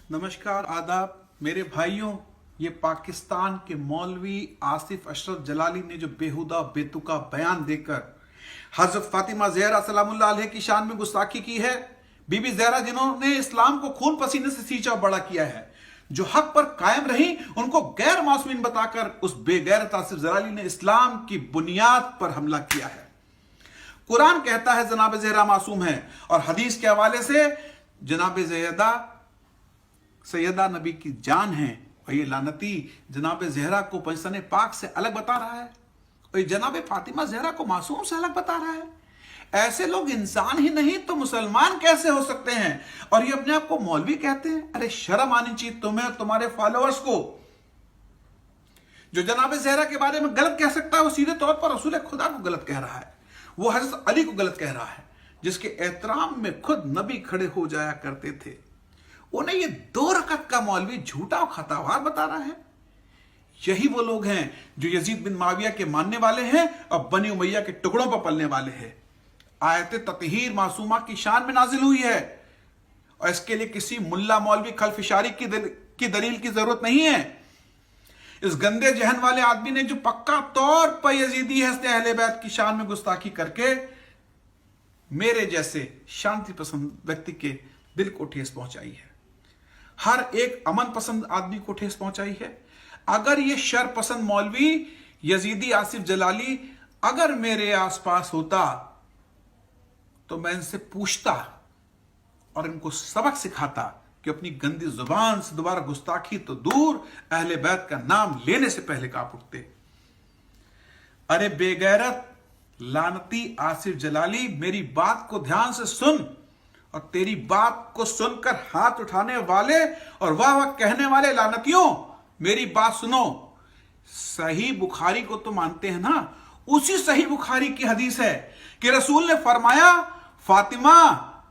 नमस्कार, आदाब मेरे भाइयों। ये पाकिस्तान के मौलवी आसिफ अशरफ जलाली ने जो बेहुदा बेतुका बयान देकर हजरत फातिमा ज़हरा सलामुल्लाह अलैहा की शान में गुस्ताखी की है। बीबी ज़हरा जिन्होंने इस्लाम को खून पसीने से सींचा बड़ा किया है, जो हक पर कायम रही, उनको गैर मासूमीन बताकर उस बेगैरत आसिफ जलाली ने इस्लाम की बुनियाद पर हमला किया है। कुरान कहता है जनाब ज़हरा मासूम है, और हदीस के हवाले से जनाब सैयदा नबी की जान है, और ये लानती जनाब ज़हरा को पंजतन पाक से अलग बता रहा है, और ये जनाब फातिमा ज़हरा को मासूम से अलग बता रहा है। ऐसे लोग इंसान ही नहीं तो मुसलमान कैसे हो सकते हैं? और ये अपने आप को मौलवी कहते हैं। अरे शर्म आनी चाहिए तुम्हें और तुम्हारे फॉलोअर्स को। जो जनाब ज़हरा के बारे में गलत कह सकता है, वो सीधे तौर पर रसूल खुदा को गलत कह रहा है, वो हज़रत अली को गलत कह रहा है, जिसके एहतराम में खुद नबी खड़े हो जाया करते थे। उन्हें ये 2 रकत का मौलवी झूठा और खतावार बता रहा है। यही वो लोग हैं जो यजीद बिन माविया के मानने वाले हैं और बनी उमैया के टुकड़ों पर पलने वाले हैं। आयत ततहीर मासूमा की शान में नाजिल हुई है, और इसके लिए किसी मुल्ला मौलवी खलफिशारी की दलील की जरूरत नहीं है। इस गंदे जहन वाले आदमी ने जो पक्का तौर पर यजीदी हस्ते अहले बैत की शान में गुस्ताखी करके मेरे जैसे शांति पसंद व्यक्ति के दिल को ठेस पहुंचाई है, हर एक अमन पसंद आदमी को ठेस पहुंचाई है। अगर ये शर पसंद मौलवी यजीदी आसिफ जलाली अगर मेरे आसपास होता तो मैं इनसे पूछता और इनको सबक सिखाता कि अपनी गंदी जुबान से दोबारा गुस्ताखी तो दूर, अहले बैत का नाम लेने से पहले कांप उठते। अरे बेगैरत लानती आसिफ जलाली, मेरी बात को ध्यान से सुन, और तेरी बात को सुनकर हाथ उठाने वाले और वाह वाह कहने वाले लानतियों, मेरी बात सुनो। सही बुखारी को तो मानते हैं ना? उसी सही बुखारी की हदीस है कि रसूल ने फरमाया, फातिमा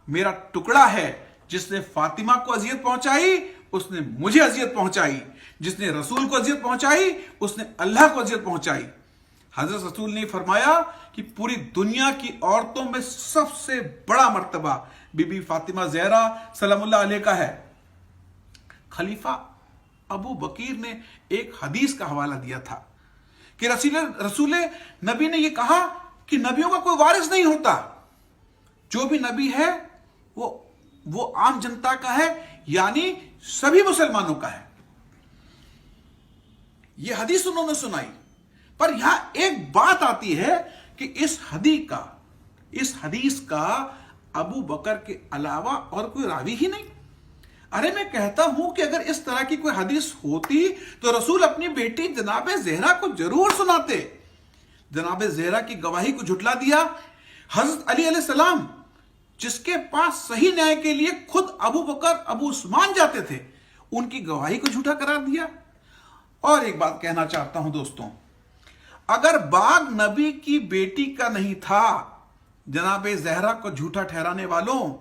मेरा टुकड़ा है। जिसने फातिमा को अजियत पहुंचाई उसने मुझे अजियत पहुंचाई, जिसने रसूल को अजियत पहुंचाई उसने अल्लाह को अजियत पहुंचाई। हजरत रसूल ने फरमाया कि पूरी दुनिया की औरतों में सबसे बड़ा मर्तबा बीबी फातिमा ज़हरा सलामुल्लाह अलैहा का है। खलीफा अबू बकीर ने एक हदीस का हवाला दिया था कि रसूल नबी ने यह कहा कि नबियों का कोई वारिस नहीं होता, जो भी नबी है वो आम जनता का है, यानी सभी मुसलमानों का है। यह हदीस उन्होंने सुनाई, पर यहां एक बात आती है कि इस हदीस का अबू बकर के अलावा और कोई रावी ही नहीं। अरे मैं कहता हूं कि अगर इस तरह की कोई हदीस होती तो रसूल अपनी बेटी जनाब ज़हरा को जरूर सुनाते। जनाब ज़हरा की गवाही को झुटला दिया। हजरत अली अलैहिस्सलाम, जिसके पास सही न्याय के लिए खुद अबू बकर अबू उस्मान जाते थे, उनकी गवाही को झूठा करार दिया। और एक बात कहना चाहता हूं दोस्तों, अगर बाग नबी की बेटी का नहीं था, जनाब ज़हरा को झूठा ठहराने वालों,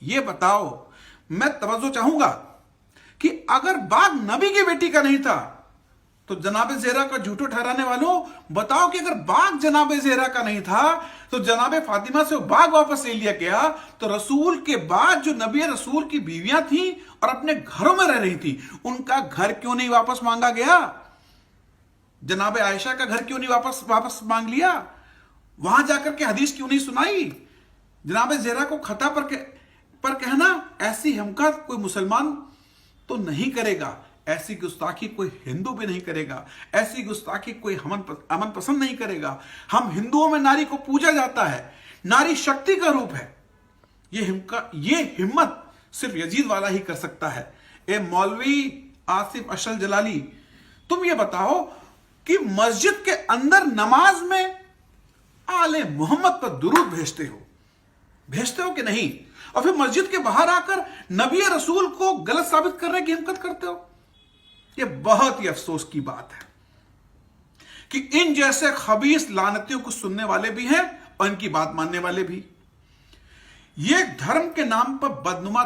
ये बताओ, मैं तवज्जो चाहूंगा कि अगर बाग नबी की बेटी का नहीं था तो जनाब ज़हरा का झूठो ठहराने वालों बताओ कि अगर बाग जनाब ज़हरा का नहीं था तो जनाब फातिमा से बाग वापस ले लिया गया, तो रसूल के बाद जो नबी रसूल की बीवियां थी और अपने घरों में रह रही थी, उनका घर क्यों नहीं वापस मांगा गया? जनाब आयशा का घर क्यों नहीं वापस मांग लिया? वहां जाकर के हदीस क्यों नहीं सुनाई? जनाब ज़हरा को खता पर कहना, ऐसी हिम्मत कोई मुसलमान तो नहीं करेगा, ऐसी गुस्ताखी कोई हिंदू भी नहीं करेगा, ऐसी गुस्ताखी कोई अमन पसंद नहीं करेगा। हम हिंदुओं में नारी को पूजा जाता है, नारी शक्ति का रूप है। ये हिम्मत सिर्फ यजीद वाला ही कर सकता है। ए मौलवी आसिफ अशरफ जलाली, तुम ये बताओ कि मस्जिद के अंदर नमाज में आले मोहम्मद पर दुरूद भेजते हो कि नहीं? और फिर मस्जिद के बाहर आकर नबी रसूल को गलत साबित करने की हिम्मत करते हो। यह बहुत ही अफसोस की बात है कि इन जैसे खबीस लानतियों को सुनने वाले भी हैं और इनकी बात मानने वाले भी। यह धर्म के नाम पर बदनुमा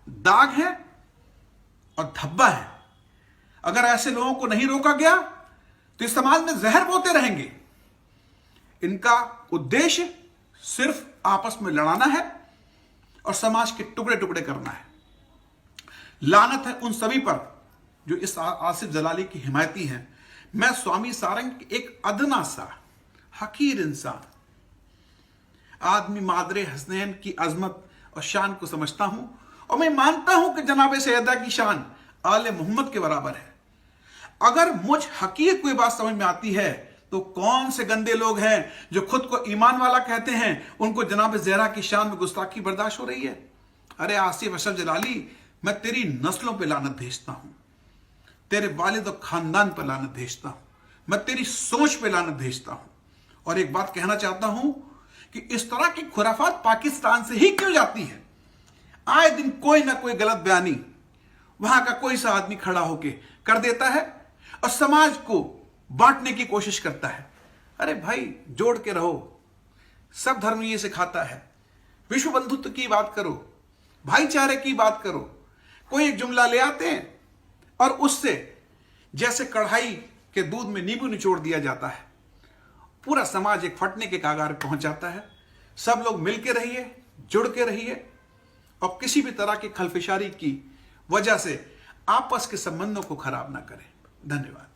दाग है और धब्बा है। अगर ऐसे लोगों को नहीं रोका गया तो इस समाज में जहर बोते रहेंगे। इनका उद्देश्य सिर्फ आपस में लड़ाना है और समाज के टुकड़े टुकड़े करना है। लानत है उन सभी पर जो इस आसिफ जलाली की हिमायती हैं। मैं स्वामी सारंग एक अदना सा हकीर इंसान आदमी मादरे हसनैन की अजमत और शान को समझता हूं, और मैं मानता हूं कि जनाब सैयदा की शान आले मोहम्मद के बराबर है। अगर मुझ हकीर कोई बात समझ में आती है तो कौन से गंदे लोग हैं जो खुद को ईमान वाला कहते हैं, उनको जनाब ज़हरा की शान में गुस्ताखी बर्दाश्त हो रही है। अरे आसिफ अशरफ जलाली, मैं तेरी नस्लों पे लानत भेजता हूं, तेरे वालिद और खानदान पर लानत भेजता हूं, मैं तेरी सोच पे लानत भेजता हूं। और एक बात कहना चाहता हूं कि इस तरह की खुराफात पाकिस्तान से ही क्यों जाती है। आए दिन कोई ना कोई गलत बयानी वहां का कोई सा आदमी खड़ा होके कर देता है और समाज को बांटने की कोशिश करता है। अरे भाई, जोड़ के रहो, सब धर्म ये सिखाता है। विश्व बंधुत्व की बात करो, भाईचारे की बात करो। कोई एक जुमला ले आते हैं और उससे जैसे कढ़ाई के दूध में नींबू निचोड़ दिया जाता है, पूरा समाज एक फटने के कागार पहुंच जाता है। सब लोग मिलके रहिए, जुड़ के रहिए और किसी भी तरह की खलफिशारी की वजह से आपस के संबंधों को खराब ना करें। धन्यवाद।